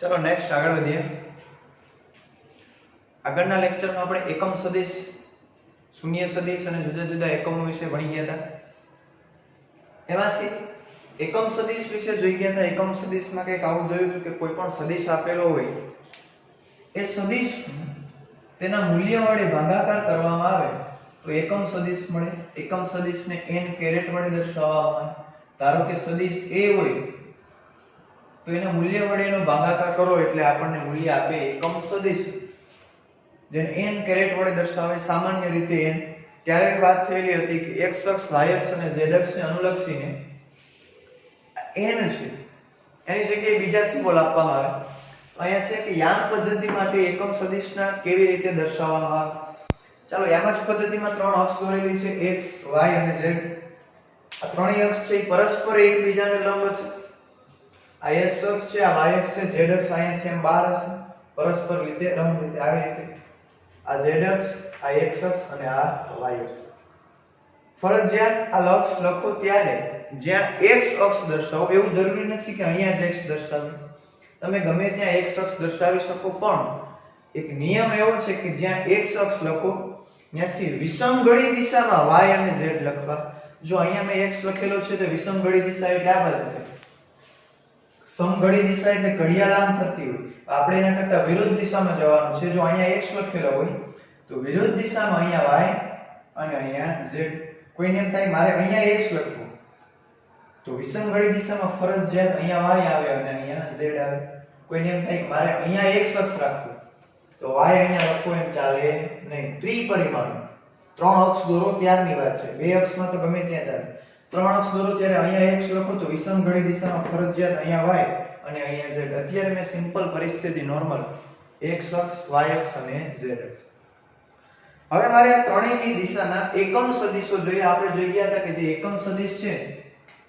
चलो नेक्स्ट આગળ વધીએ। આગળના લેક્ચરમાં આપણે એકમ સદિશ, શૂન્ય સદિશ અને જુદા જુદા એકમો વિશે ભણી ગયા હતા। એમાંથી એકમ સદિશ વિશે જોઈ ગયા હતા। એકમ સદિશમાં કંઈક આવું જોયું હતું કે કોઈ પણ સદિશ આપેલો હોય, એ સદિશ તેના મૂલ્ય વડે ભાગાકાર કરવામાં આવે તો એકમ સદિશ મળે। એકમ સદિશને n કેરેટ વડે દર્શાવવામાં આવે। ધારો કે સદિશ a હોય તો એના મૂલ્ય વડે એનો ભાગાકાર કરો એટલે આપણને મૂલ્ય આપે એકમ સદિશ, જેને n કેરેટ વડે દર્શાવે। સામાન્ય રીતે n ત્યારે વાત થયેલી હતી કે x અક્ષ, y અક્ષ અને z અક્ષને અનુલક્ષીને n છે એની જગ્યાએ બીજા સિમ્બોલ આપવામાં આવે। અહીંયા છે કે યામ પદ્ધતિ માટે એકમ સદિશના કેવી રીતે દર્શાવવામાં આવે। ચાલો યામ પદ્ધતિમાં ત્રણ અક્ષ દોરેલી છે, x, y અને z। આ ત્રણેય અક્ષ છે એ પરસ્પર એકબીજાને લંબ છે। આ x અક્ષ છે, આ y અક્ષ છે, z અક્ષ અહીંયાથી એમ બહાર હશે, પરસ્પર રીતે લંબ રીતે આવી રીતે। આ z અક્ષ, આ x અક્ષ અને આ y અક્ષ। ફરજિયાત આ લક્ષ લખો ત્યારે જ્યાં x અક્ષ દર્શાવો, એવું જરૂરી નથી કે અહીંયા જ x દર્શાવો, તમે ગમે ત્યાં x અક્ષ દર્શાવી શકો, પણ એક નિયમ એવો છે કે જ્યાં x અક્ષ લખો ત્યાંથી વિષમગળી દિશામાં y અને z લખવા। જો અહીંયા મેં x લખેલો છે તો વિષમગળી દિશા એટલે આ બાજુ છે, સમઘડી દિશા એટલે ઘડિયાળ આમ ફરતી હોય, આપણે એના કરતા વિરુદ્ધ દિશામાં જવાનું છે। જો અહીંયા x લખેલો હોય તો વિરુદ્ધ દિશામાં અહીંયા y અને અહીંયા z। કોઈને એમ થાય મારે અહીંયા x લખવું તો વિષમગળી દિશામાં ફરજિયાત અહીંયા y આવે અને અહીંયા z આવે। કોઈને એમ થાય કે મારે અહીંયા x અક્ષ રાખવું તો y અહીંયા લખવો એમ ચાલે નહીં। ત્રિપરિમાણીય ત્રણ અક્ષ દોરો ત્યારની વાત છે, બે અક્ષમાં તો ગમે ત્યાં ચાલે। ત્રણ અક્ષ દોરો ત્યારે અહીંયા x લખો તો વિષમગળી દિશામાં ફરજિયાત અહીંયા y અને અહીંયા z। અત્યારે મેં સિમ્પલ પરિસ્થિતિ નોર્મલ x અક્ષ, y અક્ષ અને z અક્ષ। હવે મારે આ ત્રણેયની દિશાના એકમ સદિશો જોઈએ। આપણે જોઈ ગયા હતા કે જે એકમ સદિશ છે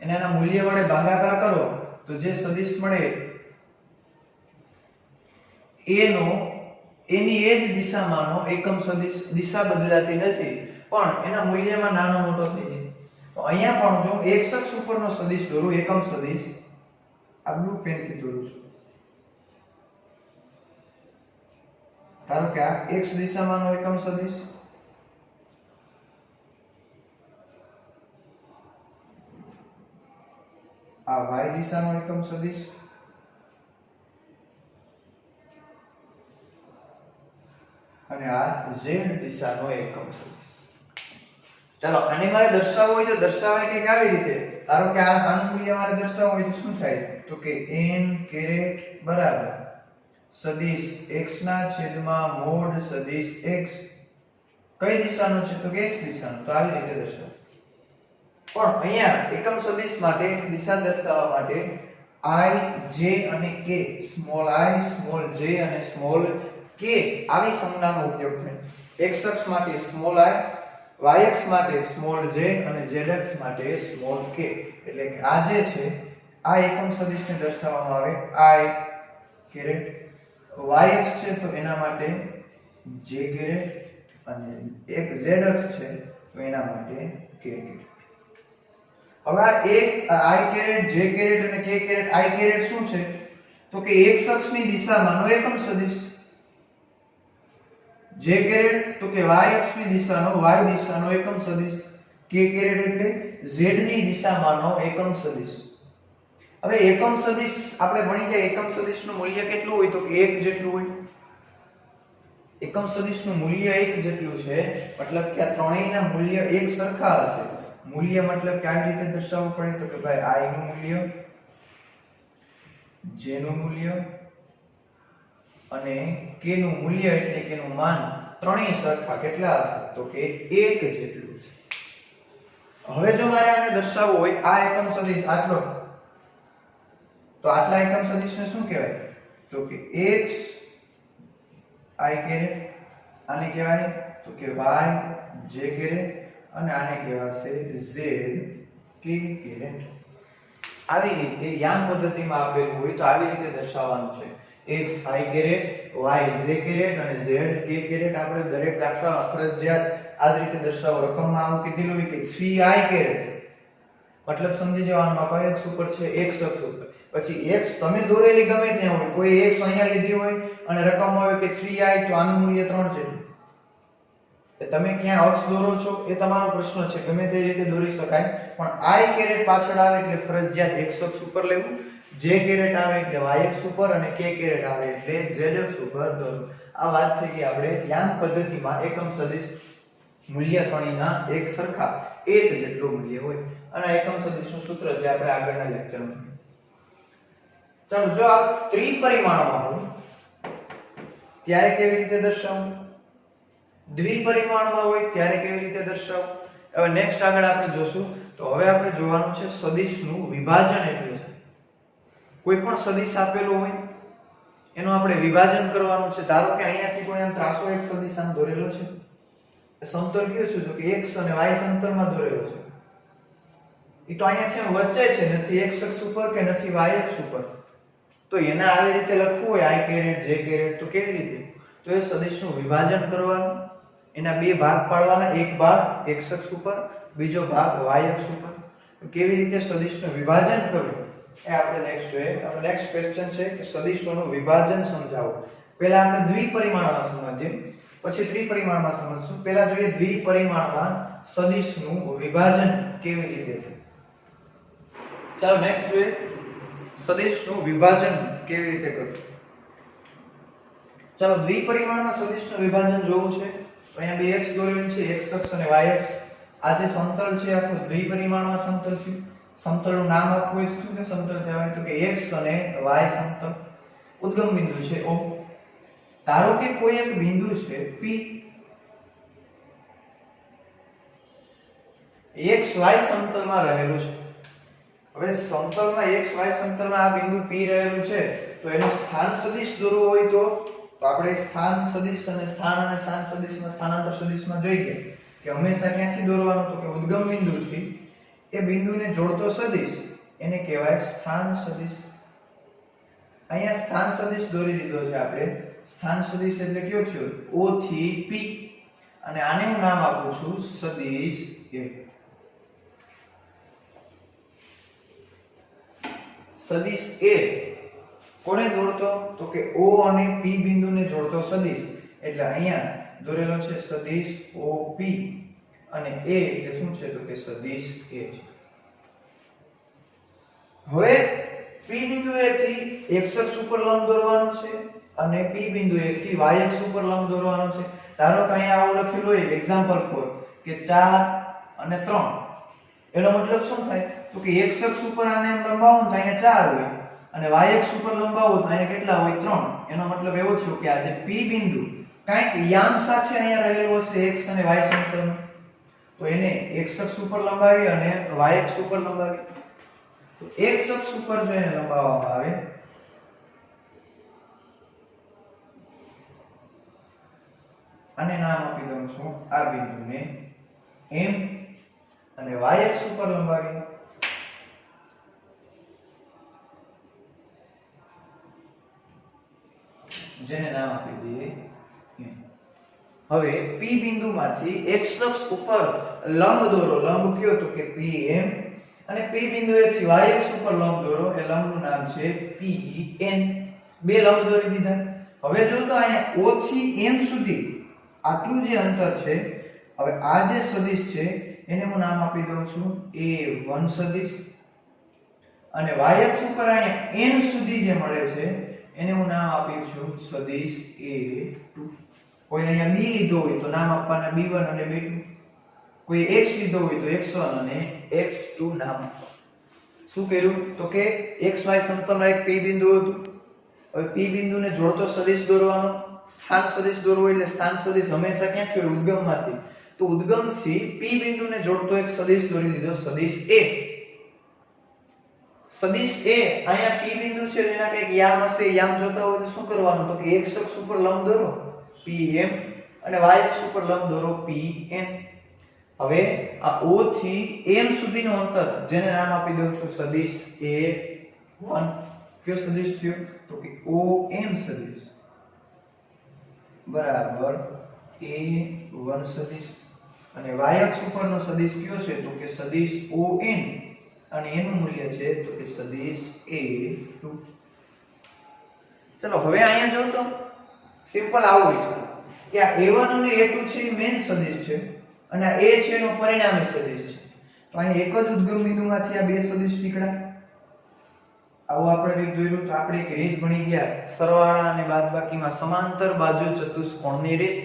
એના મૂલ્ય વડે ભાગાકાર કરો તો જે સદિશ મળે એની એ જ દિશામાંનો એકમ સદિશ, દિશા બદલાતી નથી પણ એના મૂલ્યમાં નાનો મોટો થઈ જાય। તો અહીંયા પણ જો x અક્ષ ઉપરનો સદિશ દોરું, એકમ સદિશ, આ બ્લુ પેનથી દોરું છું। ધારો કે આ x દિશામાંનો એકમ સદિશ, આ y દિશાનો એકમ સદિશ અને આ z દિશાનો એકમ સદિશ। ચાલો આને મારે દર્શાવવું હોય તો દર્શાવાય કે આવી રીતે। ધારો કે આનું મૂલ્ય મારે દર્શાવવું હોય તો શું થાય તો કે n કેરેટ બરાબર સદિશ x ના છેદમાં મોડ સદિશ x। કઈ દિશાનો છે તો કે x દિશાનો, તો આવી રીતે દર્શાવો। પણ અહીંયા એકમ સદિશ માટે દિશા દર્શાવવા માટે i, j અને k, small i, small j અને સ્મોલ k આવી સંજ્ઞાનો ઉપયોગ થાય। x અક્ષ માટે સ્મોલ i, y અક્ષ માટે સ્મોલ j અને z અક્ષ માટે સ્મોલ k। એટલે કે આ જે છે આ એકમ સદિશને દર્શાવવામાં આવે i કેરેટ, y અક્ષ છે તો એના માટે j કેરેટ અને એક z અક્ષ છે તો એના માટે k કેરેટ। હવે આ એક i કેરેટ, j કેરેટ અને k કેરેટ, i કેરેટ શું છે તો કે x અક્ષની દિશામાંનો એકમ સદિશ, j કેરેટ તો કે y અક્ષની દિશાનો, y દિશાનો એકમ સદિશ, k કેરેટ એટલે z ની દિશામાંનો એકમ સદિશ। હવે એકમ સદિશ આપણે ભણી ગયા, એકમ સદિશનું મૂલ્ય કેટલું હોય તો કે 1 જેટલું હોય। એકમ સદિશનું મૂલ્ય 1 જેટલું છે મતલબ કે આ ત્રણેયના મૂલ્ય એક સરખા હશે। મૂલ્ય મતલબ કે આવી રીતે દર્શાવવું પડે તો કે ભાઈ i નું મૂલ્ય, j નું મૂલ્ય અને k નું મૂલ્ય એટલે કે એનું માન ત્રણેય સરખા કેટલા હશે તો કે 1 જેટલું છે। હવે જો મારે આને દર્શાવવું હોય આ એકમ સદિશ આટલો, તો આટલા એકમ સદિશને શું કહેવાય તો કે x i કેરેટ, આને કહેવાય તો કે y j કેરેટ અને આને કહેવાશે z k કેરેટ। આવી રીતે યામ પદ્ધતિમાં આપેલું હોય તો આવી રીતે દર્શાવવાનું છે। x i caret, y j caret અને z k કેરેટ। આપણે દરેક દાખલામાં ફરજિયાત આ જ રીતે દર્શાવો। રકમમાં આવું કીધેલું હોય કે 3i કેરેટ, મતલબ સમજી જવાનું આ કઈ અક્ષ ઉપર છે x અક્ષ ઉપર। પછી x તમે દોરેલી ગમે ત્યાં હોય, કોઈ x અહીંયા લીધી હોય અને રકમ હોય કે 3i તો આનું મૂલ્ય 3 છે. તમે ક્યાં અક્ષ દોરો છો એ તમારો પ્રશ્ન છે, ગમે તે રીતે દોરી શકાય, પણ i કેરેટ પાછળ આવે એટલે ફરજિયાત x અક્ષ ઉપર લેવું, j કેરેટ આવે એટલે y અક્ષ ઉપર અને k કેરેટ આવે એટલે z અક્ષ ઉપર દોરવું. આ વાત થઈ ગઈ આપણે યામ પદ્ધતિમાં એકમ સદિશ મૂલ્ય ત્રણેયના એક સરખા એક જેટલું મૂલ્ય હોય, અને એકમ સદિશનું સૂત્ર જે આપણે આગળના લેક્ચરમાં. ચાલો, જો આ ત્રિપરિમાણમાં હોય ત્યારે કેવી રીતે દર્શાવવું, દ્વિપરિમાણમાં હોય ત્યારે કેવી રીતે દર્શાવવું. હવે નેક્સ્ટ આગળ આપણે જોશું. તો હવે આપણે જોવાનું છે સદિશનું વિભાજન એટલે શું. કોઈ પણ સદિશ આપેલો હોય એનું આપણે વિભાજન કરવાનું છે. ધારો કે અહીંયાથી કોઈ આમ ત્રાસો એક સદિશ આમ દોરેલો છે, સમતલ કયો છે તો કે x અને y સમતલમાં દોરેલો છે. એ તો અહીંયાથી આમ વચ્ચે છે, નથી x અક્ષ ઉપર કે નથી y અક્ષ ઉપર. તો એને આવી રીતે લખવું હોય i કેરેટ j કેરેટ તો કેવી રીતે, તો એ સદિશનું વિભાજન કરવાનું, એના બે ભાગ પાડવાના, એક ભાગ x અક્ષ ઉપર, બીજો ભાગ y અક્ષ ઉપર. તો કેવી રીતે સદિશનું વિભાજન કરવું એ આપણે નેક્સ્ટ જોઈએ. આપણો નેક્સ્ટ ક્વેશ્ચન છે કે સદિશોનું વિભાજન સમજાવો. પહેલા આપણે દ્વિપરિમાણમાં સમજીએ, પછી ત્રિપરિમાણમાં સમજશું. પહેલા જોઈએ દ્વિપરિમાણમાં સદિશનું વિભાજન કેવી રીતે થાય. ચાલો નેક્સ્ટ જોઈએ સદિશનું વિભાજન કેવી રીતે કરવું. ચાલો, દ્વિપરિમાણમાં સદિશનું વિભાજન જોવું છે તો અહીંયા બે x દોરેલી છે, x અક્ષ અને y અક્ષ. આ જે સમતલ છે આખું દ્વિપરિમાણમાં સમતલ છે. સમતલનું નામ આપવું હોય શું કે સમતલ કહેવાય, તો કે x અને y સમતલ. ઉદ્ગમ બિંદુ છે O. ધારો કે કોઈ એક બિંદુ છે P, x y સમતલમાં રહેલું છે. હવે સમતલમાં x y સમતલમાં આ બિંદુ P રહેલું છે, તો એનું સ્થાન સદિશ દોરવું હોય તો આપણે સ્થાન સદિશ અને સ્થાન સદિશમાં સ્થાનાંતર સદિશમાં જોઈએ કે હંમેશા ક્યાંથી દોરવાનું, તો કે ઉદ્ગમ બિંદુથી એ બિંદુને જોડતો સદિશ એને કહેવાય સ્થાન સદિશ. અહીંયા સ્થાન સદિશ દોરી દીધો છે આપણે. સ્થાન સદિશ એટલે કયો થયો, O થી P, અને આને હું નામ આપું છું સદિશ A. સદિશ A કોને જોડતો, તો કે O અને P બિંદુને જોડતો સદિશ. એટલે અહીંયા દોરેલો છે સદિશ OP, અને A એટલે શું છે તો કે સદિશ A છે. હવે P બિંદુએથી x અક્ષ ઉપર લંબ દોરવાનો છે અને P બિંદુએથી y અક્ષ ઉપર લંબ દોરવાનો છે. ધારો કે અહીંયા આવું લખેલું હોય એક્ઝામ્પલ ફોર કે 4 અને 3. એનો મતલબ શું થાય, તો કે x અક્ષ ઉપર આને એમ લંબાવો તો અહીંયા 4 હોય, અને y અક્ષ ઉપર લંબાવો તો અહીંયા કેટલા હોય, 3. એનો મતલબ એવો થયો કે આ જે P બિંદુ કાંઈક યામ સાથે અહીંયા રહેલું હશે x અને y સમતલમાં, તો એને x અક્ષ ઉપર લંબાવી અને y અક્ષ ઉપર લંબાવી. તો x અક્ષ ઉપર જો એને લંબાવવામાં આવે અને નામ આપી દઉં છું આ બિંદુને M, અને y અક્ષ ઉપર લંબાવી જેને નામ આપી દઈએ M. હવે P બિંદુમાંથી x અક્ષ ઉપર લંબ દોરો. લંબ કયો તો કે PM, અને P બિંદુએથી y અક્ષ ઉપર લંબ દોરો. એ લંબનું નામ છે PN. બે લંબ દોરી દીધા. હવે જો તો અહીંયા O થી M સુધી આટલું જે અંતર છે, હવે આ જે સદિશ છે એને હું નામ આપી દઉં છું A1 સદિશ, અને y અક્ષ ઉપર અહીંયા n સુધી જે મળે છે એને હું નામ આપી છું સદિશ A2. કોઈ અહીંયા b લીધો હોય તો નામ આપવાના B1 અને B2. કોઈ x લીધો હોય તો x1 અને x2 નામ. શું કર્યું, તો કે xy સમતલમાં એક P બિંદુ હતું. હવે P બિંદુને જોડતો સદિશ દોરવાનો. સ્થાન સદિશ દોરવો એટલે સ્થાન સદિશ હંમેશા ક્યાંથી હોય, ઉદ્ગમમાંથી. તો ઉદ્ગમથી P બિંદુને જોડતો એક સદિશ દોરી દીધો, સદિશ A. સદિશ A અહીંયા P બિંદુ છે જેના કંઈક યામ હશે, યામ જોતા હોય તો શું કરવાનું, તો કે x અક્ષ ઉપર લંબ દોરો PM, અને y અક્ષ ઉપર લંબ દોરો PN. હવે આ O થી M સુધીનું અંતર જેને નામ આપી દઉં છું સદિશ A1. કયો સદિશ થયો, તો કે OM સદિશ બરાબર A1 સદિશ. અને y અક્ષ ઉપરનો સદિશ કયો છે, તો કે સદિશ ON અને એનું મૂલ્ય છે તો કે સદિશ a2. ચલો હવે અહીંયા જો તો સિમ્પલ આવું વિચારો કે આ a1 અને a2 છે એ મેઈન સદિશ છે અને આ a છે એનો પરિણામી સદિશ છે. તો અહીં એક જ ઉદ્ગમ બિંદુમાંથી આ બે સદિશ નીકળ્યા. આવું આપણે રીત દોર્યું તો આપણે એક રીત ભણી ગયા સરવાળા અને બાદબાકીમાં સમાંતર બાજુ ચતુષ્કોણની રીત.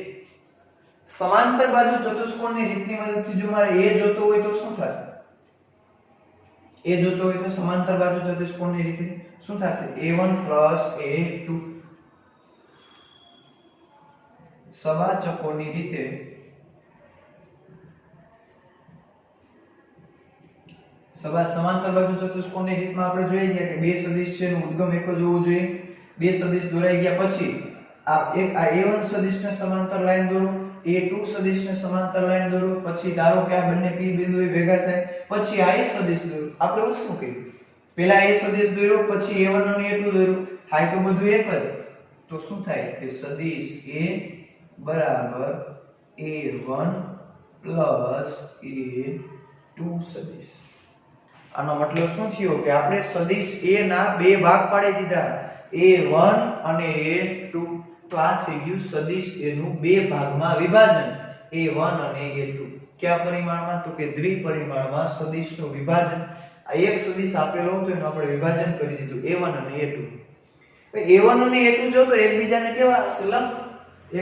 સમાંતર બાજુ ચતુષ્કોણની રીતની મદદથી જો મારે a જોતો હોય તો શું થશે? a જોતો હોય તો સમાંતર બાજુ ચતુષ્કોણની રીતે શું થશે? a1 a2. સવાચકોની રીતે સમાંતર બાજુ ચતુષ્કોણની રીતમાં આપણે જોઈ ગયા કે બે સદિશ છે એનું ઉદ્ગમ એક જ હોવું જોઈએ. બે સદિશ દોરાઈ ગયા પછી આ a1 સદિશને સમાંતર લાઈન દોરો, a2 સદિશને સમાંતર લાઈન દોરો, પછી ધારો કે આ બંને p બિંદુએ ભેગા થાય પછી આ a સદિશ દોરો. આપણે એવું શું કર્યું? પહેલા a સદિશ દોર્યો પછી a1 અને a2 દોર્યો. થાય તો બધું એક જ. તો શું થાય કે સદિશ a બરાબર a1 a2 સદિશ. આનો મતલબ શું થયો કે આપણે સદિશ a ના બે ભાગ પાડી દીધા, a1 અને a2. તો આ થઈ ગયું સદિશ a નું બે ભાગમાં વિભાજન, a1 અને a2. કયા પરિમાણમાં? તો કે દ્વિપરિમાણમાં સદિશનું વિભાજન. આ એક સદિશ આપેલો હતો એનું આપણે વિભાજન કરી દીધું a1 અને a2. હવે a1 અને a2 જો તો એકબીજાને કેવા હશે? લંબ.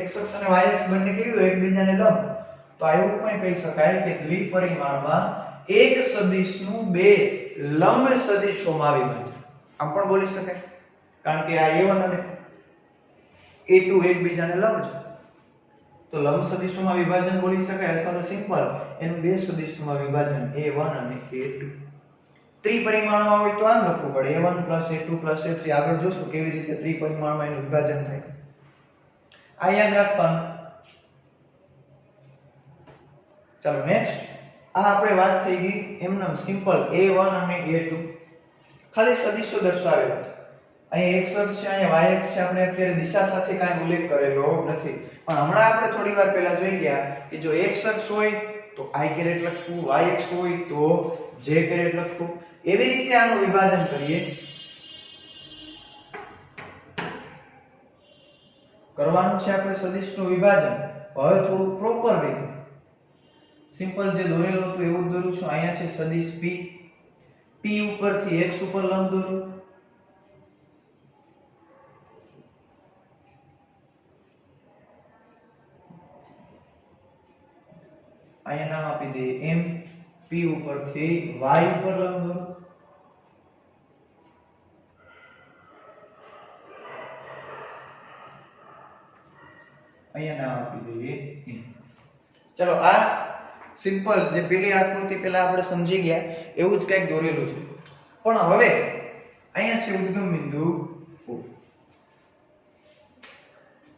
x અક્ષ અને y અક્ષ બંને કેવી હોય? એકબીજાને લંબ. તો આ એવું પણ કહી શકાય કે દ્વિપરિમાણમાં એક સદિશનું બે લંબ સદિશોમાં વિભાજન. આમ પણ બોલી શકાય કારણ કે આ a1 અને a2 એકબીજાને લંબ છે. તો લંબ સદિશોમાં વિભાજન બોલી શકાય અથવા તો સિમ્પલ એનું બે સદિશોમાં વિભાજન a1 અને a2. ત્રિપરિમાણમાં હોય તો આમ લખવું પડે a1 a2 a3. આગળ જોશું કેવી રીતે ત્રિપરિમાણમાં એનું વિભાજન થાય. આ યાદ રાખવાનું. ચાલો નેક્સ્ટ. આ આપણે વાત થઈ ગઈ એમનો સિમ્પલ a1 અને a2 ખાલી સદિશો દર્શાવેલા છે. અહીં x અક્ષ છે, અહીંયા y અક્ષ છે. આપણે અત્યારે દિશા સાથે કાંઈ ઉલ્લેખ કરેલો નથી, પણ હમણાં આપણે થોડી વાર પહેલા જોઈ ગયા કે જો x અક્ષ હોય તો i કેરેટ લખવું, y અક્ષ હોય તો j કેરેટ લખવું. એવી રીતે આનું વિભાજન કરીએ. કરવાનું છે આપણે સદિશનું વિભાજન. હવે થોડું પ્રોપર વે સિમ્પલ જે દોરેલું હતું એવું જ દોરું છું. અહીંયા છે સદિશ p. p ઉપરથી x ઉપર લંબ દોરું. અહીંયા નામ આપી દઈએ m. p ઉપરથી y ઉપર લંબ દોરો. અહીંયા નામ આપી દઈએ n. ચલો આ સિમ્પલ જે પેલી આકૃતિ પહેલા આપણે સમજી ગયા એવું જ કંઈક દોરેલું છે. પણ હવે અહીંયા છે ઉદ્ગમ બિંદુ O.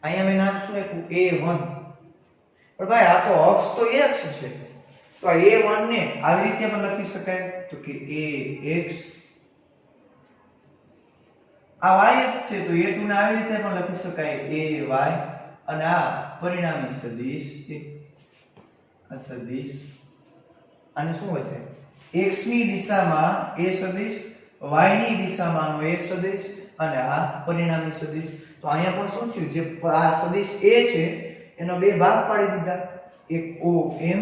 અહીંયા મેં નામ શું આપ્યું? a1. પણ ભાઈ આ તો અક્ષ તો x છે, તો આ a1 ને આવી રીતે પણ લખી શકાય તો કે ax. આ y અક્ષ છે તો a2 ને આવી રીતે પણ લખી શકાય ay. અને આ પરિણામી સદિશ આ સદિશ આને શું હોય છે? x ની દિશામાં a સદિશ, y ની દિશામાં a સદિશ અને આ પરિણામી સદિશ. તો અહીંયા પણ શું થયું? જે આ સદિશ a છે એનો બે ભાગ પાડી દીધા, એક OM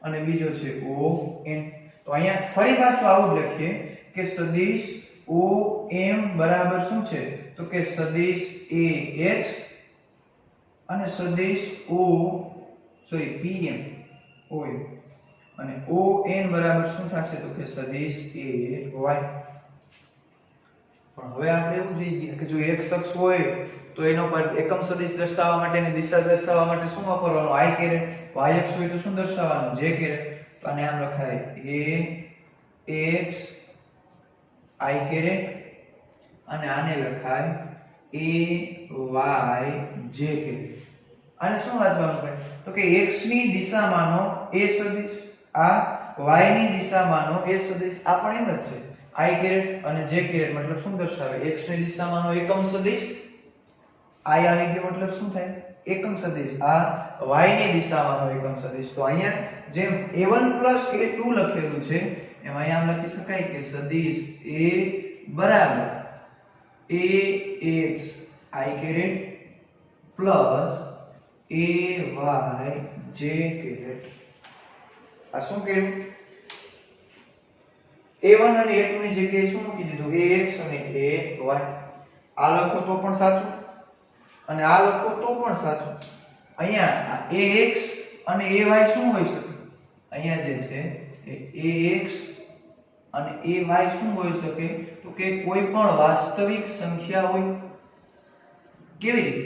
અને બીજો છે ON. તો અહીંયા ફરી પાછું આવું જ લખીએ કે સદિશ OM બરાબર શું છે? તો કે સદિશ AX અને સદિશ PM OM અને ON બરાબર શું થશે? તો કે સદિશ AY. પણ હવે આપણે એવું જોઈએ કે જો x અક્ષ હોય તો એનો પર એકમ સદિશ દર્શાવવા માટેની દિશા દર્શાવવા માટે શું વાપરવાનું? i caret. y અક્ષ હોય તો શું દર્શાવવાનું? j caret. તો આને આમ લખાય ax i કેરેટ અને આને લખાય ay j કેરેટ. આને શું વાંચવાનું ભાઈ? તો કે x ની દિશામાંનો a સદિશ, આ y ની દિશામાંનો a સદિશ. આ પણ એમ જ છે i કેરેટ અને j કેરેટ. મતલબ શું દર્શાવે? x ની દિશામાંનો એકમ સદિશ, i આવી ગયો મતલબ શું થાય? એકમ સદિશ. આ y ની દિશામાંનો એકમ સદિશ. તો અહીંયા જેમ a1 a2 લખેલું છે એમાં આમ લખી શકાય કે સદિશ a બરાબર ax i caret plus ay j caret. આ શું કર્યું? a1 અને a2 ની જગ્યાએ શું મૂકી દીધું? ax અને ay. આ લખો તો પણ સાચું અને આ લખો તો પણ સાચું. અહીંયા ax અને ay શું હોઈ શકે? અહીંયા જે છે એ ax અને ay શું હોઈ શકે? તો કે કોઈ પણ વાસ્તવિક સંખ્યા હોય. કેવી રીતે?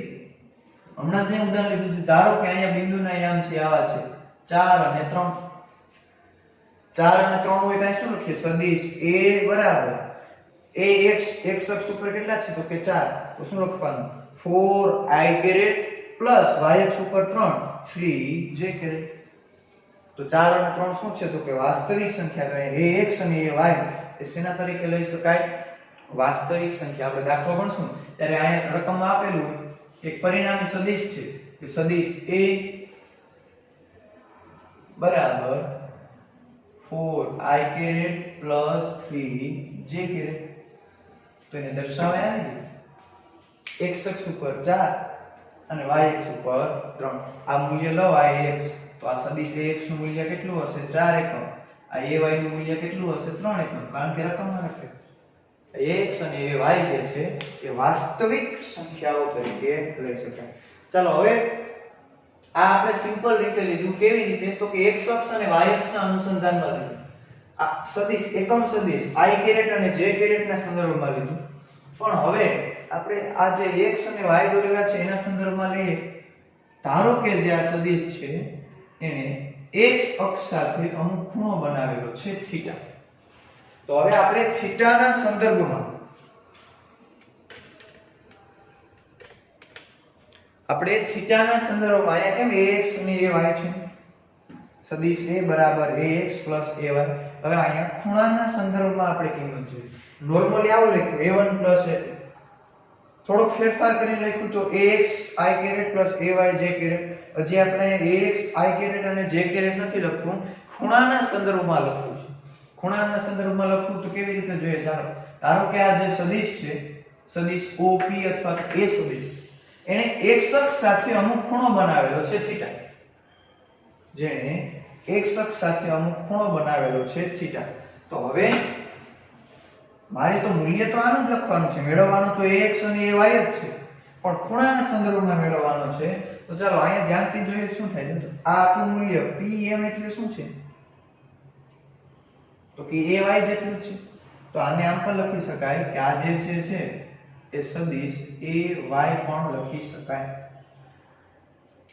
હમણાં જે ઉદાહરણ લીધું છે, ધારો કે અહીંયા બિંદુના યામ છે આવા છે 4 અને 3. 4 અને 3 હોય તો શું લખીએ? સદિશ a બરાબર ax x અક્ષ ઉપર કેટલા છે? તો કે 4. તો શું લખવાનું? 4i caret પ્લસ y અક્ષ ઉપર 3 3j caret. તો 4 અને 3 શું છે? તો કે વાસ્તવિક સંખ્યા. તો ax અને ay એ શેના તરીકે લઈ શકાય? વાસ્તવિક સંખ્યા. આપણે દાખલો ગણશું ત્યારે અહીંયા રકમમાં આપેલું હોય એક પરિણામી સદિશ છે કે સદિશ a બરાબર 4i caret plus 3j caret. તો એને દર્શાવવા આવી ગયું x અક્ષ ઉપર 4 અને y અક્ષ ઉપર 3. આ મૂલ્ય લો ix, તો આ સદિશ ax નું મૂલ્ય કેટલું હશે? 4 એકમ. આ ay નું મૂલ્ય કેટલું હશે? 3 એકમ. કારણ કે રકમમાં લખે ax અને ay જે છે એ વાસ્તવિક સંખ્યાઓ તરીકે લઈ શકાય. ચાલો હવે આ આપણે સિમ્પલ રીતે લીધું. કેવી રીતે? તો કે x અક્ષ અને y અક્ષના અનુસંધાનમાં લીધું. આ સદિશ એકમ સદિશ i caret અને j caret ના સંદર્ભમાં લીધું. પણ હવે આપણે આ જે x અને y દોરેલા છે એના સંદર્ભમાં લઈએ. ધારો કે જે આ સદિશ છે એને x અક્ષ સાથે અમુક ખૂણો બનાવેલો છે થીટા. તો હવે આપણે થીટાના સંદર્ભમાં અહીંયા કેમ ax અને ay છે? સદિશ a બરાબર ax plus ay. હવે અહીંયા ખૂણાના સંદર્ભમાં આપણે કિંમત જોઈએ. નોર્મલી આવું લખ્યું a1 plus a2. થોડોક ફેરફાર કરીને લખ્યું તો ax i caret plus ay j caret. હજી આપણે ax i caret અને j caret નથી લખવું, ખૂણાના સંદર્ભમાં લખવું છે. ખૂણાના સંદર્ભમાં લખવું તો કેવી રીતે જોઈએ? ચાલો ધારો કે આ જે સદિશ છે સદિશ OP અથવા તો a સદિશ એને x અક્ષ સાથે અમુક ખૂણો બનાવેલો છે થીટા. જેણે x અક્ષ સાથે અમુક ખૂણો બનાવેલો છે થીટા. તો હવે મારે તો મૂલ્ય તો આનું જ લખવાનું છે, મેળવવાનું તો ax અને ay જ છે, પણ ખૂણાના સંદર્ભમાં મેળવવાનો છે. તો ચાલો અહીંયા ધ્યાનથી જોઈએ શું થાય છે. આ આટલું મૂલ્ય pm એટલે શું છે? તો કે ay જેટલું છે. તો આને આમ પણ લખી શકાય કે આ જે છે એ સદિશ ay પણ લખી શકાય,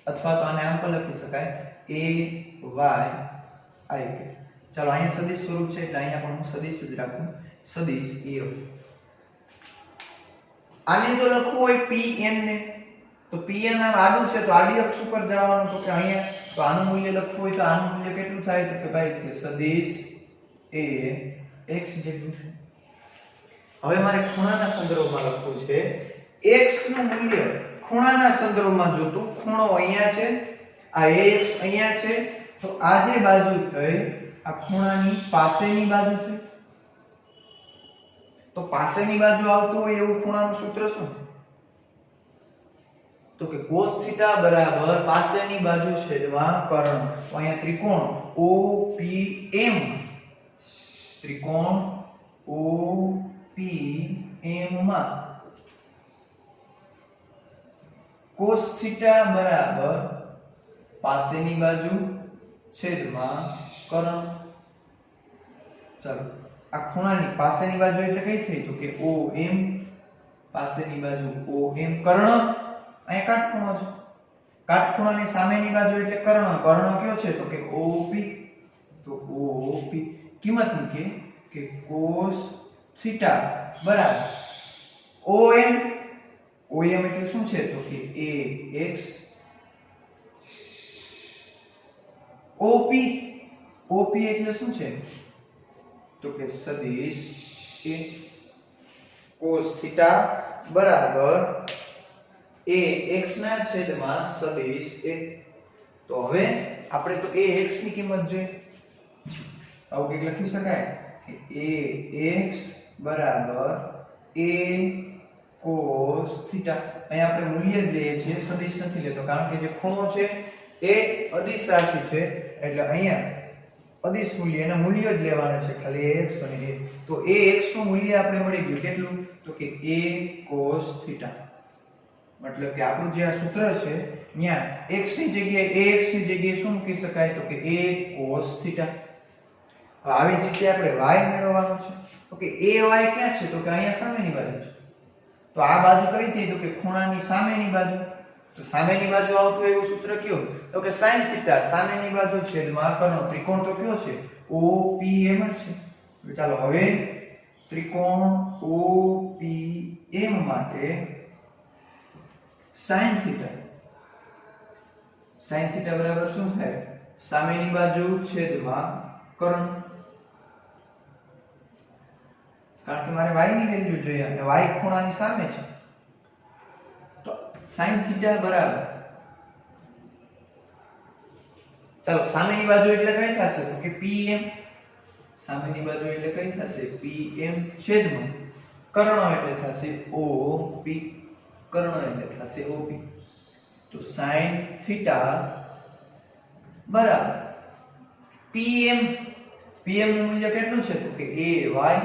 અથવા તો આને આમ પણ લખી શકાય ay i. ચાલો અહીંયા સદિશ સ્વરૂપ છે એટલે અહીંયા પણ હું સદિશ જ રાખું, સદિશ a. આને જો લખવું હોય pn ને, તો pn આમ આડું છે તો આડી અક્ષ ઉપર જવાનું. તો કે અહીંયા તો આનું મૂલ્ય લખવું હોય તો આનું મૂલ્ય કેટલું થાય? તો કે ભાઈ કે સદિશ a x જેટલું છે. હવે મારે ખૂણાના સંદર્ભમાં લખવું છે. x નું મૂલ્ય ખૂણાના સંદર્ભમાં જોતું. ખૂણો અહીંયા છે, આ ax અહીંયા છે, તો આ જે બાજુ થઈ આ ખૂણાની પાસેની બાજુ છે. તો પાસેની બાજુ આવતું હોય એવું ખૂણાનું સૂત્ર શું? તો કે cos θ બરાબર પાસેની બાજુ છેદમાં કર્ણ. તો અહીંયા ત્રિકોણ OPM, ત્રિકોણ OPM માં cos θ બરાબર પાસેની બાજુ છેદમાં કર્ણ. ચાલો આ ખૂણાની પાસેની બાજુ એટલે કઈ થઈ? તો કે OM, પાસેની બાજુ OM. કર્ણ અહીંયા કાટખૂણો છે, કાટખૂણાની સામેની બાજુ એટલે કર્ણ. કર્ણ કયો છે? તો કે OP. તો OP કિંમત મૂકીએ કે cos θ બરાબર OM. OM એટલે શું છે? તો કે ax. OP, OP એટલે શું છે? તો કે સદિશ a. cos θ બરાબર ax ના છેદમાં સદિશ a. તો હવે આપણે તો ax ની કિંમત જોઈએ. આવું કંઈક લખી શકાય કે ax બરાબર a cos થીટા. અહીં આપણે મૂલ્ય જ લઈએ છીએ, સદિશ નથી લેતો, કારણ કે જે ખૂણો છે એ અદિશ રાશિ છે, એટલે અહીંયા અદિશ મૂલ્ય એના મૂલ્ય જ લેવાના છે, ખાલી ax અને a. તો ax નું મૂલ્ય આપણે મળી ગયું કેટલું, તો કે a cos થીટા. મતલબ કે આપણું જે આ સૂત્ર છે ત્યાં x ની જગ્યાએ ax ની જગ્યાએ શું મૂકી શકાય, તો કે a cos થીટા. હવે આવી જ રીતે આપણે y મેળવવાનો છે, તો કે ay ક્યાં છે, તો કે અહીંયા સામેની બાજુ છે. તો આ બાજુ કઈ થઈ, તો કે ખૂણાની સામેની બાજુ. તો સામેની બાજુ આવતું એવું સૂત્ર કયું, તો કે sin થીટા સામેની બાજુ છેદમાં કર્ણ. ત્રિકોણ તો કયો છે, OPM જ છે. તો ચાલો હવે ત્રિકોણ OPM માટે sin થીટા બરાબર શું થાય, સામેની બાજુ છેદમાં કર્ણ. કારણ કે મારે y ની વેલ્યુ જોઈએ અને y ખૂણાની સામે છે. તો sin થીટા બરાબર, ચાલો સામેની બાજુ એટલે કઈ થશે, તો કે pm. સામેની બાજુ એટલે કઈ થશે, pm છેદમાં કર્ણ એટલે થશે op. કર્ણ એટલે થશે op. તો sin થીટા બરાબર pm. pm નું મૂલ્ય કેટલું છે, તો કે ay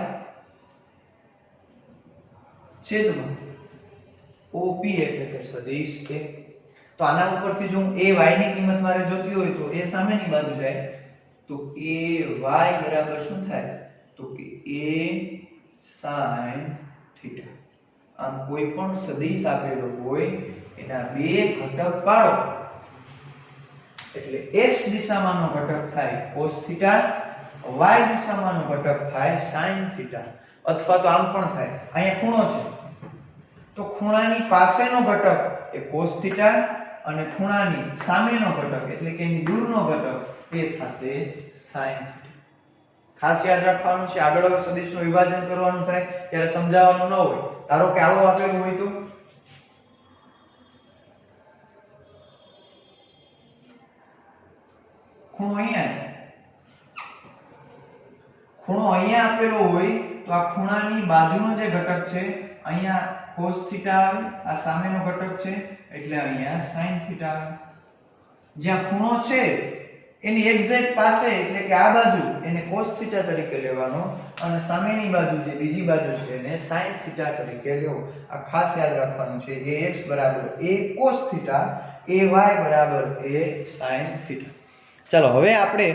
છેદમાં op એટલે કે સદિશ a. તો આના ઉપરથી જો ay ની કિંમત મારે જોતી હોય તો એ સામેની બાજુ જાય, તો ay બરાબર શું થાય, તો કે a sin થીટા. આમ કોઈ પણ સદિશ આપેલો હોય એના બે ઘટક પાડો એટલે x દિશામાંનો ઘટક થાય cos થીટા, y દિશામાંનો ઘટક થાય sin થીટા. અથવા તો આમ પણ થાય, અહીંયા ખૂણો છે તો ખૂણાની પાસેનો ઘટક એ cos થીટા અને ખૂણાની સામેનો ઘટક એટલે કે એની દૂરનો ઘટક એ થશે sin થીટા. ખાસ યાદ રાખવાનું છે, આગળ હવે સદિશનું વિભાજન કરવાનું થાય ત્યારે સમજાવવાનું ન હોય. ધારો કે આવું આપેલું હોય તો ખૂણો અહીંયા છે, ખૂણો અહીંયા આપેલો હોય તો આ ખૂણાની બાજુનો જે ઘટક છે અહીંયા cos થીટા આવે, આ સામેનો ઘટક છે એટલે અહીંયા sin થીટા આવે. જ્યાં ખૂણો છે એની એક્ઝેક્ટ પાસે એટલે કે આ બાજુ એને cos થીટા તરીકે લેવાનો અને સામેની બાજુ જે બીજી બાજુ છે એને sin થીટા તરીકે લેવો. આ ખાસ યાદ રાખવાનું છે. ax બરાબર a cos થીટા, ay બરાબર a sin થીટા. ચાલો હવે આપણે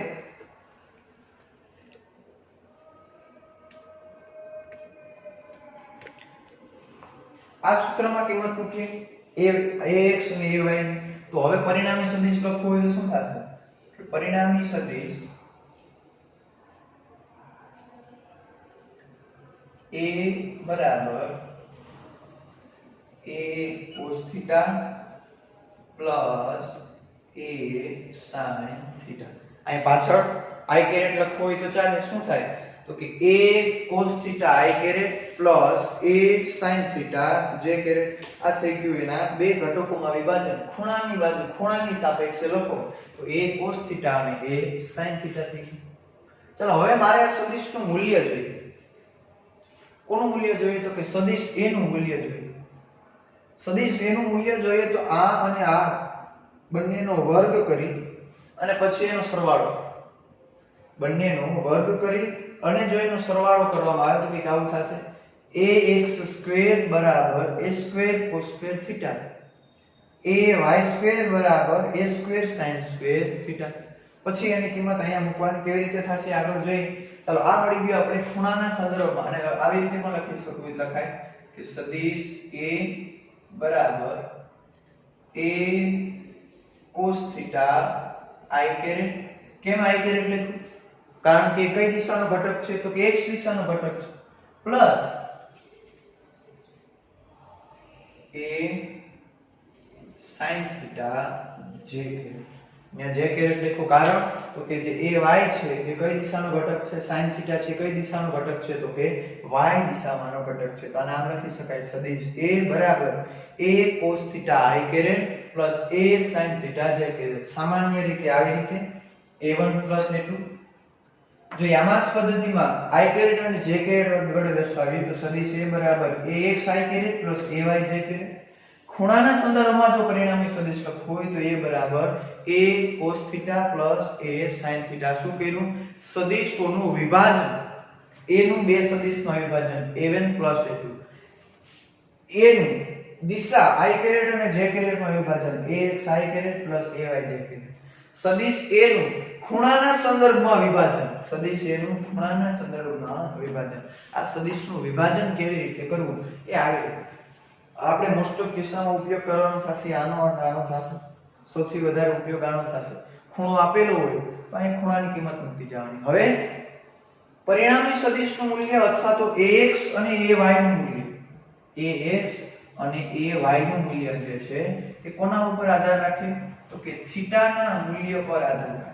આ સૂત્રમાં કિંમત મૂકીએ ax અને ay ની. તો હવે પરિણામી સદિશ લખવું હોય તો શું થશે, કે પરિણામી સદિશ a બરાબર a cos theta plus a sin theta. અહીં પાછળ i કેરેટ લખવું હોય તો ચાલે. શું થાય, તો કે a cos theta i caret plus a sin theta j caret. આ થઈ ગયું એના બે ઘટકોમાં વિભાજન. ખૂણાની બાજુ ખૂણાની સાપેક્ષે લખો તો a cos થીટા અને a sin થીટા થઈ ગયું. ચલો હવે મારે આ સદિશનું મૂલ્ય જોઈએ. કોનું મૂલ્ય જોઈએ, તો કે સદિશ a નું મૂલ્ય જોઈએ. સદિશ a નું મૂલ્ય જોઈએ તો આ અને આ બંનેનો વર્ગ કરી અને પછી એનો સરવાળો. બંનેનો વર્ગ કરી અને જો એનો સરવાળો કરવામાં આવે તો કંઈક આવું થશે, ax સ્ક્વેર બરાબર a square cos square theta, ay square બરાબર a square sin square theta. પછી એની કિંમત અહીંયા મૂકવાની. કેવી રીતે થશે આગળ જોઈએ. ચાલો આ મળી ગયું આપણે ખૂણાના સંદર્ભમાં, અને આવી રીતે પણ લખી શકું. લખાય કે સદિશ a બરાબર a cos theta i caret. કેમ i કેરેટ લખ્યું, કારણ કે કઈ દિશાનો ઘટક છે, તો કે x દિશાનો ઘટક છે, plus a sin theta j caret. અહીંયા j કેરેટ લખો કારણ તો કે જે ay છે એ કઈ દિશાનો ઘટક છે, sin થીટા છે કઈ દિશાનો ઘટક છે, તો કે y દિશામાંનો ઘટક છે. તો આ નામ લખી શકાય સદિશ a બરાબર a cos theta i caret plus a sin theta j caret. સામાન્ય રીતે આવી રીતે a1 a2 જો યામાસ પદ્ધતિમાં i કેરેટ અને j કેરેટ વડે દર્શાવીએ તો સદિશ a બરાબર ax i caret plus ay j caret. ખૂણાના સંદર્ભમાં જો પરિણામી સદિશ લખવું હોય તો a બરાબર a cos theta plus a sin theta. શું કર્યું? સદિશોનું વિભાજન, a નું બે સદિશમાં વિભાજન a1 પ્લસ a2, a નું દિશા i કેરેટ અને j કેરેટમાં વિભાજન ax i caret plus ay j caret. સદિશ a નું ખૂણાના સંદર્ભમાં વિભાજન, સદિશ a નું ખૂણાના સંદર્ભમાં વિભાજન. આ સદિશનું વિભાજન કેવી રીતે કરવું એ આવે. આપણે મોસ્ટ ઓફ કિસ્સામાં ઉપયોગ કરવાનો થશે આનો અને આનો થશે. સૌથી વધારે ઉપયોગ આનો થશે. ખૂણો આપેલો હોય તો અહીં ખૂણાની કિંમત મૂકી જવાની. હવે પરિણામી સદિશનું મૂલ્ય અથવા તો ax અને ay નું મૂલ્ય, ax અને ay નું મૂલ્ય જે છે એ કોના ઉપર આધાર રાખે? તો કે થીટાના મૂલ્ય પર આધાર રાખે.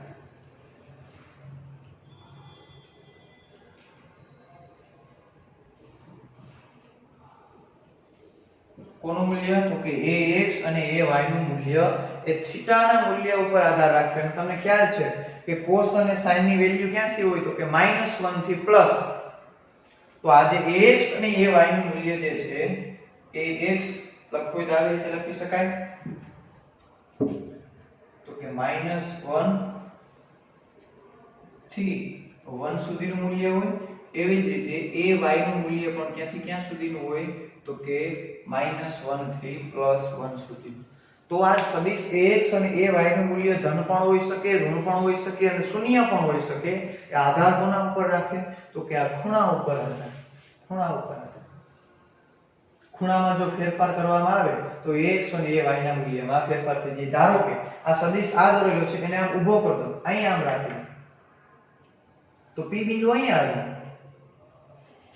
કોનું મૂલ્ય? તો કે ax અને ay નું મૂલ્ય એ થીટાના મૂલ્ય ઉપર આધાર રાખે. અને તમને ખ્યાલ છે કે cos અને sin ની વેલ્યુ ક્યાંથી હોય? તો કે -1 થી પ્લસ. તો આ જે ax અને ay નું મૂલ્ય જે છે ax લખવું તો આવી રીતે લખી શકાય તો કે -1 થી 1 સુધીનું મૂલ્ય હોય. એવી જ રીતે ay નું મૂલ્ય પણ ક્યાંથી ક્યાં સુધીનું હોય? તો કે -1 થી +1 સુધી. તો આ સદિશ ax અને ay નું મૂલ્ય ધન પણ હોઈ શકે, ઋણ પણ હોઈ શકે અને શૂન્ય પણ હોઈ શકે. એ આધાર કોના ઉપર રાખે? તો કે આ ખૂણા ઉપર આધાર. ખૂણા ઉપર આધાર. ખૂણામાં જો ફેરફાર કરવામાં આવે તો ax અને ay ના મૂલ્યમાં ફેરફાર થઈ જાય. ધારો કે આ સદિશ આ દોરેલો છે એને આમ ઊભો કરી દો, અહીં આમ રાખી દો તો p બિંદુ અહીં આવ્યું.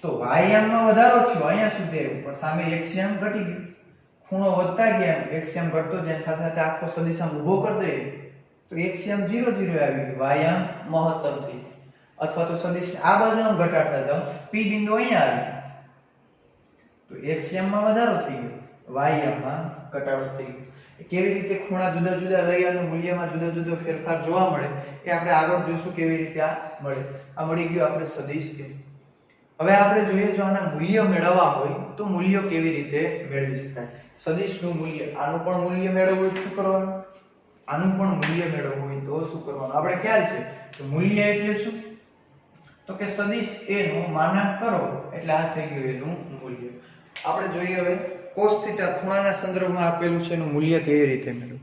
તો y યામમાં વધારો થયો, અહીંયા સુધી આવ્યું, પણ સામે x યામ ઘટી ગયું. ખૂણો વધતા ગયા, x યામ ઘટતો જાય, સાથે સાથે આખો સદિશ આમ ઊભો કરી દઈએ તો x યામ 0 0 આવી ગયું, y યામ મહત્તમ થઈ ગયું. અથવા તો સદિશ આ બાજુ આમ ઘટાડતા જાઓ, p બિંદુ અહીંયા આવ્યું તો x યામમાં વધારો થઈ ગયો, y યામમાં ઘટાડો થઈ ગયો. કેવી રીતે ખૂણા જુદા જુદા લઈ અને મૂલ્યમાં જુદા જુદા ફેરફાર જોવા મળે એ આપણે આગળ જોઈશું કેવી રીતે આ મળે. આ મળી ગયું આપણે સદિશ a. હવે આપણે જોઈએ જો આના મૂલ્ય મેળવવા હોય તો મૂલ્ય કેવી રીતે મેળવી શકાય? સદિશનું મૂલ્ય, આનું પણ મૂલ્ય મેળવવું હોય તો શું કરવાનું? આનું પણ મૂલ્ય મેળવવું હોય તો શું કરવાનું? આપણે ખ્યાલ છે તો મૂલ્ય એટલે શું? તો કે સદિશ a નો માનાંક કરો એટલે આ થઈ ગયું એનું મૂલ્ય. આપણે જોઈએ હવે cos થીટા ખૂણાના સંદર્ભમાં આપેલું છે એનું મૂલ્ય કેવી રીતે મેળવવું.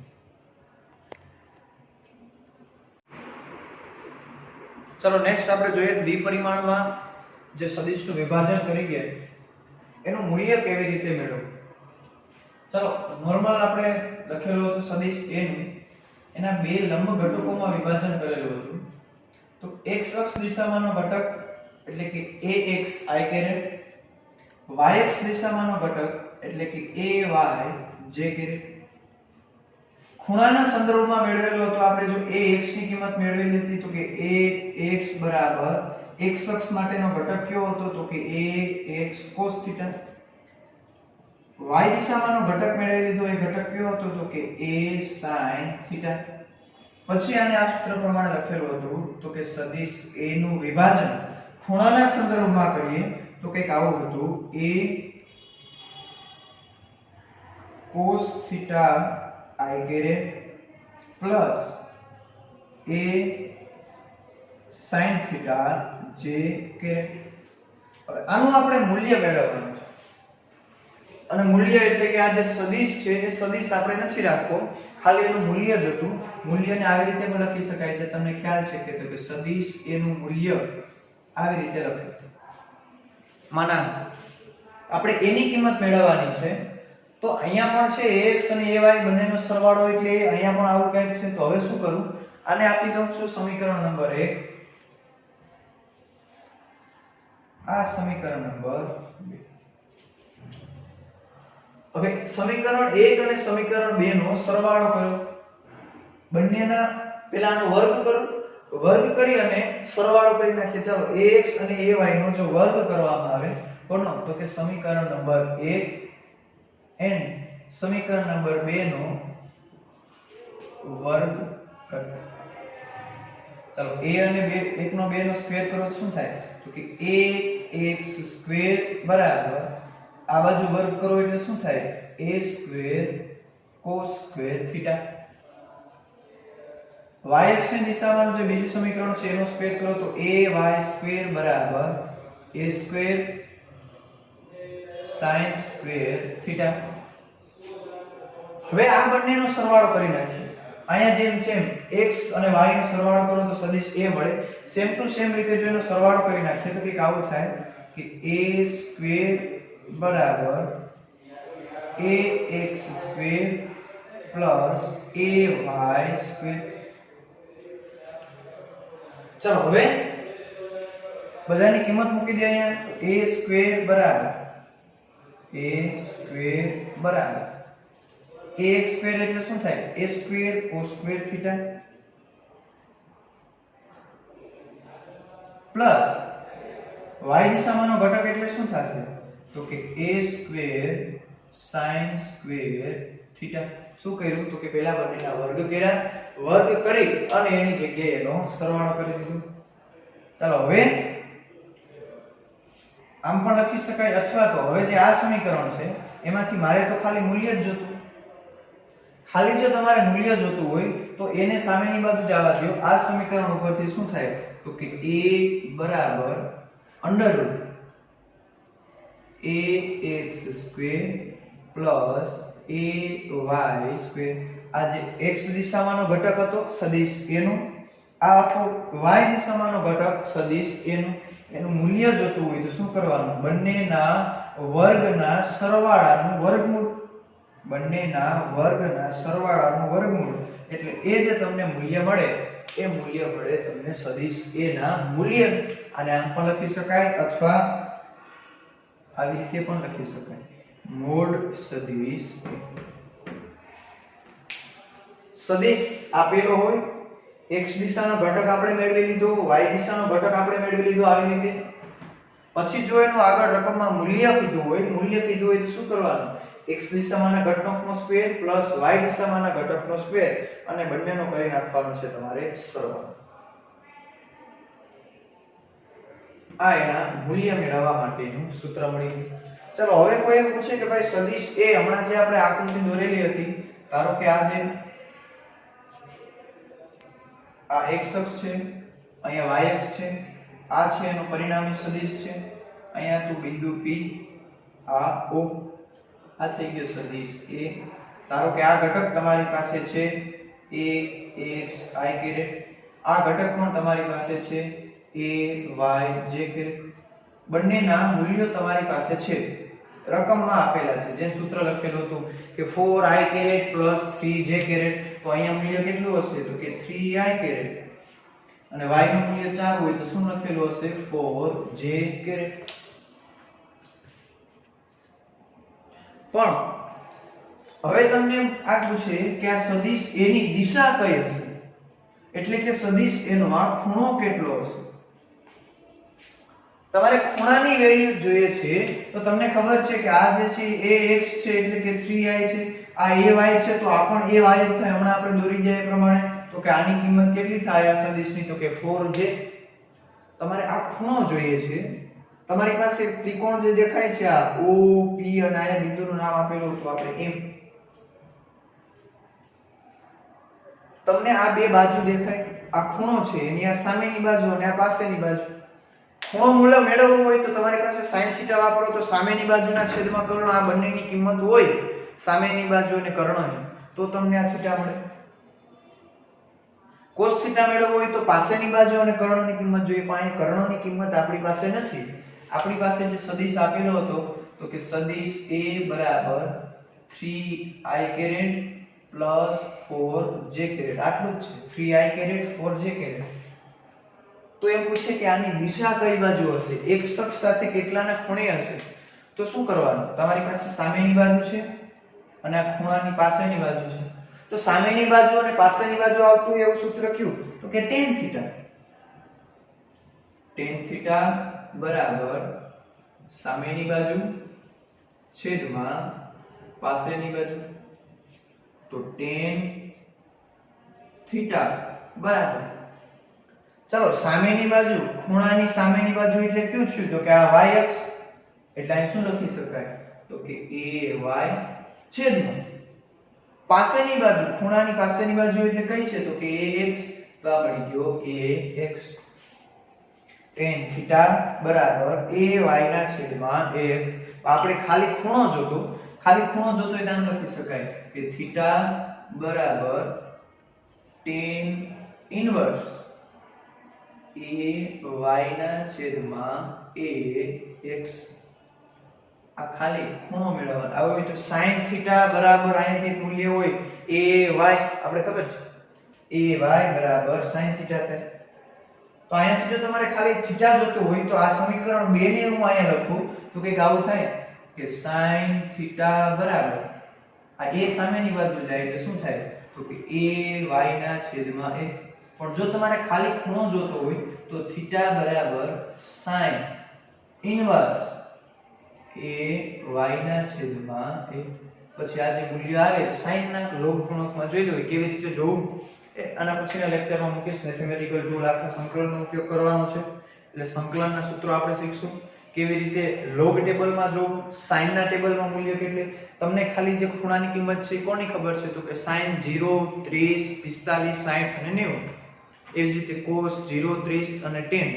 ચલો નેક્સ્ટ આપણે જોઈએ દ્વિપરિમાણમાં જે સદિશનું વિભાજન કરી ગયા એનું મૂલ્ય કેવી રીતે મેળવવું. ચલો નોર્મલ આપણે લખેલું હતું સદિશ a નું, એના બે લંબ ઘટકોમાં વિભાજન કરેલું હતું. તો x અક્ષ દિશામાંનો ઘટક એટલે કે ax i કેરેટ, y અક્ષ દિશામાંનો ઘટક એટલે કે ay j કેરેટ. ખૂણાના સંદર્ભમાં મેળવેલો હતો. આપણે જો ax ની કિંમત મેળવેલી હતી તો કે ax બરાબર x અક્ષ માટેનો ઘટક કયો હતો? તો કે ax cos થીટા. y દિશામાંનો ઘટક મેળવી લીધો, એ ઘટક કયો હતો? તો કે a sin થીટા. પછી આને આ સૂત્ર પ્રમાણે લખેલું હતું તો કે સદિશ a નું વિભાજન ખૂણાના સંદર્ભમાં કરીએ તો કંઈક આવું હતું, a cos theta i caret plus a sin theta j caret. હવે આનું આપણે મૂલ્ય મેળવવાનું છે. અને મૂલ્ય એટલે કે આ જે સદિશ છે એ સદિશ આપણે નથી રાખવો, ખાલી એનું મૂલ્ય જ હતું. મૂલ્યને આવી રીતે પણ લખી શકાય છે, તમને ખ્યાલ છે કે તો કે સદિશ a નું મૂલ્ય આવી રીતે લખાય. માનાંક આપણે a ની કિંમત મેળવવાની છે. તો અહીંયા પણ છે ax અને ay બંનેનો સરવાળો એટલે અહીંયા પણ આવું કંઈક છે. તો હવે શું કરું? આને આપી દઉં છું સમીકરણ નંબર 1, આ સમીકરણ નંબર 2. હવે સમીકરણ 1 અને સમીકરણ 2 નો સરવાળો કરો. બંનેના પેલાનો વર્ગ કરો, વર્ગ કરી અને સરવાળો કરી નાખીએ. ચાલો ax અને ay નો જો વર્ગ કરવામાં આવે કોનો? તો કે સમીકરણ નંબર 1 એન્ડ સમીકરણ નંબર 2 નો વર્ગ કરો. ચાલો a અને 1 નો 2 નો સ્ક્વેર કરો તો શું થાય તો કે ax સ્ક્વેર બરાબર આ બાજુ વર્ગ કરો એટલે શું થાય a square cos square theta y અક્ષની દિશામાં જે બીજું સમીકરણ છે એનો સ્ક્વેર કરો તો ay સ્ક્વેર બરાબર a square sin square theta હવે આ બંનેનો સરવાળો કરી નાખીએ અહીંયા જેમ છે x અને y નો સરવાળો કરો તો સદિશ a મળે સેમ ટુ સેમ રીતે જો એનો સરવાળો કરી નાખીએ તો કંઈક આવું થાય કે a સ્ક્વેર બરાબર ax square plus ay square ચલો હવે બધાની કિંમત મૂકી દે અહીંયા તો a સ્ક્વેર બરાબર ax સ્ક્વેર એટલે શું થાય a square cos square theta plus y દિશામાંનો ઘટક એટલે શું થશે તો કે a square sin square theta શું કર્યું તો કે પહેલા બંનેના વર્ગ કર્યા વર્ગ કરી અને એની જગ્યાએ એનો સરવાળો કરી દીધો ચાલો હવે આમ પણ લખી શકાય અથવા તો હવે જે આ સમીકરણ છે એમાંથી મારે તો ખાલી મૂલ્ય જ જોતું ખાલી જો તમારે મૂલ્ય જોતું હોય તો એને સામેની બાજુ જ આવવા દો આ સમીકરણ ઉપરથી શું થાય તો કે a બરાબર under route ax square plus ay square આ જે x દિશામાંનો ઘટક હતો સદિશ a નું આ હતો y દિશામાંનો ઘટક સદિશ a નું એનું મૂલ્ય જોતું હોય તો શું કરવાનું બંનેના વર્ગના સરવાળાનું વર્ગમૂળ બંનેના વર્ગના સરવાળાનું વર્ગમૂળ એટલે એ જે તમને મૂલ્ય મળે એ મૂલ્ય મળે તમને સદિશ a ના મૂલ્ય આને આમ પણ લખી શકાય અથવા આવી રીતે પણ લખી શકાય મોડ સદિશ સદિશ આપેલો હોય x દિશાનો ઘટક આપણે મેળવી લીધો y દિશાનો ઘટક આપણે મેળવી લીધો આવી રીતે પછી જો એનું આગળ રકમમાં મૂલ્ય કીધું હોય તો શું કરવાનું x દિશામાંના ઘટકનો સ્ક્વેર પ્લસ y દિશામાંના ઘટકનો સ્ક્વેર અને બંનેનો કરી નાખવાનો છે તમારે સરવાળો આ એના મૂલ્ય મેળવવા માટેનું સૂત્ર મળી ગયું ચલો હવે કોઈ એમ પૂછે કે ભાઈ સદિશ a હમણાં જે આપણે આકૃતિ દોરેલી હતી ધારો કે આ જે આ x અક્ષ છે અહીંયા y અક્ષ છે આ છે એનો પરિણામી સદિશ છે અહીંયા તો બિંદુ p આ o આ થઈ ગયો સદિશ a ધારો કે આ ઘટક તમારી પાસે છે a x i કેરેટ આ ઘટક પણ તમારી પાસે છે a y j કેરેટ બંનેના મૂલ્યો તમારી પાસે છે રકમમાં આપેલા છે જેમ સૂત્ર લખેલું હતું કે 4i કેરેટ 3j કેરેટ તો અહીંયા મૂલ્ય કેટલું હશે તો કે 3i કેરેટ અને y નું મૂલ્ય 4 હોય તો શું લખેલું હશે 4j કેરેટ પણ હવે તમને આ પૂછે કે આ સદિશ a ની દિશા કઈ હશે એટલે કે સદિશ a નો આ ખૂણો કેટલો હશે તમારે ખૂણાની વેલ્યુ જોઈએ છે તો તમને ખબર છે કે આ જે છે ax છે એટલે કે 3i છે આ ay છે તો આ પણ ay જ થાય હમણાં આપણે દોરી જાય પ્રમાણે તો કે આની કિંમત કેટલી થાય આ સદિશની તો કે 4j તમારે આ ખૂણો જોઈએ છે તમારી પાસે ત્રિકોણ જે દેખાય છે આ o p અને આ બિંદુનું નામ આપેલું તો આપણે m તમને આ બે બાજુ દેખાય આ ખૂણો છે એની આ સામેની બાજુ અને આ પાસેની બાજુ ખૂણો મૂલ્ય મેળવવું હોય તો તમારી પાસે sin θ વાપરો તો સામેની બાજુના છેદમાં કર્ણ આ બંનેની કિંમત હોય સામેની બાજુ અને કર્ણની તો તમને આ θ મળે cos θ મેળવવું હોય તો પાસેની બાજુ અને કર્ણની કિંમત જોઈએ પણ અહીં કર્ણની કિંમત આપણી પાસે નથી આપણી પાસે જે સદિશ આપેલો હતો તો કે સદિશ a બરાબર 3i કેરેટ 4j કેરેટ આટલું જ છે 3i કેરેટ 4j કેરેટ તો એમ પૂછે કે આની દિશા કઈ બાજુ હશે x અક્ષ સાથે કેટલાના ખૂણે હશે તો શું કરવાનું તમારી પાસે સામેની બાજુ છે અને આ ખૂણાની પાસેની બાજુ છે તો સામેની બાજુ અને પાસેની બાજુ આવતું એવું સૂત્ર કયું તો કે tan θ બરાબર સામેની બાજુ છેદમાં પાસેની બાજુ તો tan θ બરાબર ચલો સામેની બાજુ, ખૂણાની સામેની બાજુ એટલે કયું થયું? તો કે આ y અક્ષ, એટલે અહીં શું લખી શકાય? તો કે ay છેદમાં પાસેની બાજુ, ખૂણાની પાસેની બાજુ એટલે કઈ છે? તો કે ax, તો આ મળી ગયો ax tan θ બરાબર ay ના છેદમાં ax. આપણે ખાલી ખૂણો જોતો, ખાલી ખૂણો જોતો એટલે આમ લખી શકાય કે θ બરાબર tan ઇન્વર્સ ay ના છેદમાં ax. આ ખાલી ખૂણો મેળવવાનો. આવો હોય તો sin θ બરાબર અહીંયા એક મૂલ્ય હોય ay, આપણે ખબર છે ay બરાબર sin θ થાય. તો અહીંયાથી જો તમારે ખાલી θ જોતું હોય તો આ સમીકરણ 2 ને હું અહીંયા લખું તો કંઈક આવું થાય કે sin θ બરાબર આ a સામેની બાજુ જાય એટલે શું થાય? તો કે ay ના છેદમાં a. પણ જો તમારે ખાલી ખૂણો જોતો હોય તો θ બરાબર sin ઇન્વર્સ ay ના છેદમાં a. પછી આ જે મૂલ્ય આવે sin ના લોગ ગુણકમાં જોઈ લો કેવી રીતે જોવું. આના પછીના લેક્ચરમાં મૂકીશ. મેથેમેટિકલ ટૂલ આખા સંકલનનો ઉપયોગ કરવાનો છે એટલે સંકલનના સૂત્રો આપણે શીખશું. કેવી રીતે લોગ ટેબલમાં જોવું, sin ના ટેબલમાં મૂલ્ય કેટલે. તમને ખાલી જે ખૂણાની કિંમત છે એ કોની ખબર છે? તો કે sin 0, 30, 45, 60 અને 90. એવી જ રીતે cos 0, 30 અને tan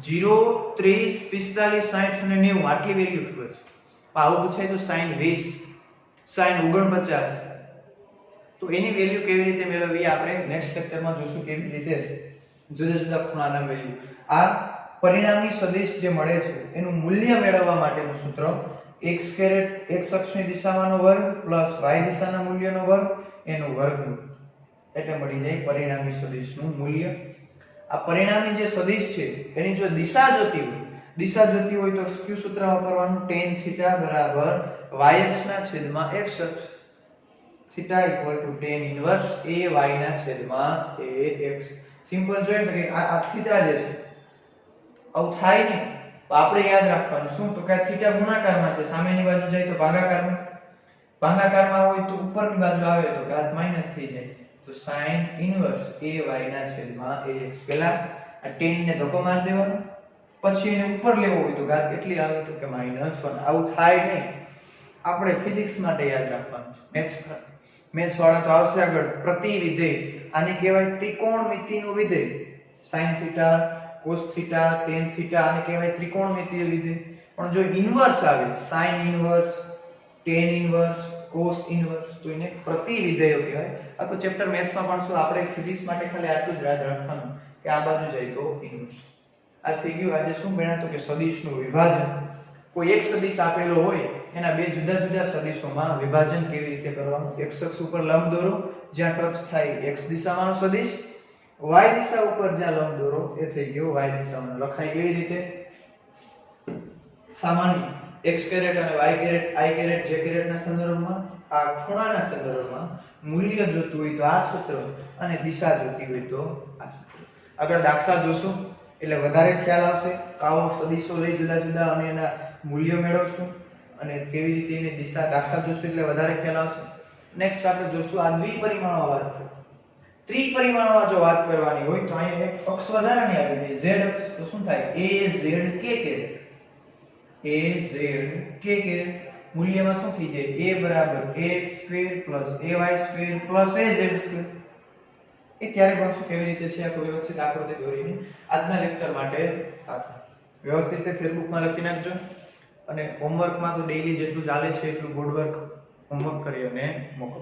0, 30, 45, 60 અને 90 આટલી વેલ્યુ ખબર છે. આવું પૂછાય તો sin 20, sin 49, તો એની વેલ્યુ કેવી રીતે મેળવવી આપણે નેક્સ્ટ લેક્ચરમાં જોશું. કેવી રીતે જુદા જુદા ખૂણાના વેલ્યુ. આ પરિણામી સદિશ જે મળે છે એનું મૂલ્ય મેળવવા માટેનું સૂત્ર x કેરેટ x અક્ષની દિશામાંનો વર્ગ પ્લસ y દિશાના મૂલ્યનો વર્ગ એનું વર્ગમૂળ, એટલે મળી જાય પરિણામી સદિશનું મૂલ્ય. આ પરિણામી જે સદિશ છે એની જો દિશા જોતી હોય તો કયું સૂત્ર વાપરવાનું? tan θ બરાબર y અક્ષના છેદમાં x અક્ષ. θ tan ઇન્વર્સ ay ના છેદમાં ax. સિમ્પલ જોઈએ તો કે આ θ જે છે આવું થાય નહીં તો આપણે યાદ રાખવાનું શું? તો કે આ θ ગુણાકારમાં છે, સામેની બાજુ જાય તો ભાગાકારમાં, ભાગાકારમાં હોય તો ઉપરની બાજુ આવે તો ઘાત માઈનસ થઈ જાય. તો sin ઇન્વર્સ ay ના છેદમાં ax. પહેલા આ tan ને ધક્કો મારી દેવાનો, પછી એને ઉપર લેવો હોય તો ઘાત કેટલી આવે? તો કે -1. આવું થાય નહીં, આપણે ફિઝિક્સ માટે યાદ રાખવાનું છે. મેથ્સ વાળા તો આવશે આગળ પ્રતિવિધેય. આને કહેવાય ત્રિકોણમિતિનું વિધેય. sin θ, cos θ, tan θ આને કહેવાય ત્રિકોણમિતીય વિધેય. પણ જો ઇન્વર્સ આવે sin inverse, tan inverse, cos inverse તો એને પ્રતિવિધેયો કહેવાય. આખું ચેપ્ટર મેથ્સમાં ભણશું. આપણે ફિઝિક્સ માટે ખાલી આટલું જ યાદ રાખવાનું કે આ બાજુ જાય તો ઇન્વર્સ. આ થઈ ગયું. આજે શું ભણ્યા તો કે સદિશનું વિભાજન. કોઈ એક સદિશ આપેલો હોય એના બે જુદા જુદા સદિશોમાં વિભાજન કેવી રીતે કરવાનું. x અક્ષ ઉપર લંબ દોરો, જ્યાં ટચ થાય x દિશામાંનો સદિશ, y દિશા ઉપર જ્યાં લંબ દોરો એ થઈ ગયો y દિશામાં. લખાય કેવી રીતે? સામાન્ય x કેરેટ અને y caret, i caret, j કેરેટના સંદર્ભમાં, આ ખૂણાના સંદર્ભમાં મૂલ્ય જોતું હોય તો આ સૂત્ર અને દિશા જોતી હોય તો આ સૂત્ર. આગળ દાખલા જોશું એટલે વધારે ખ્યાલ આવશે. આવો સદિશો લઈ જુદા જુદા અને એના મૂલ્યો મેળવશું અને કેવી રીતે એની દિશા. દાખલા જોશું એટલે વધારે ખ્યાલ આવશે. નેક્સ્ટ આપણે જોશું આ દ્વિપરિમાણમાં વાત છે. ત્રિપરિમાણમાં જો વાત કરવાની હોય તો અહીંયા એક અક્ષ વધારાની આવી ગઈ z અક્ષ. તો શું થાય? az k caret, az k caret. મૂલ્યમાં શું થઈ જાય? a બરાબર ax² + ay² + az². એ ક્યારે ભણશું કેવી રીતે છે આખો વ્યવસ્થિત આકૃતિ દોરીને. આજના લેક્ચર માટે વ્યવસ્થિત રીતે ફેસબુકમાં લખી નાખજો અને હોમવર્કમાં તો ડેઈલી જેટલું ચાલે છે એટલું બોર્ડ વર્ક હોમવર્ક કરી અને મોકલો.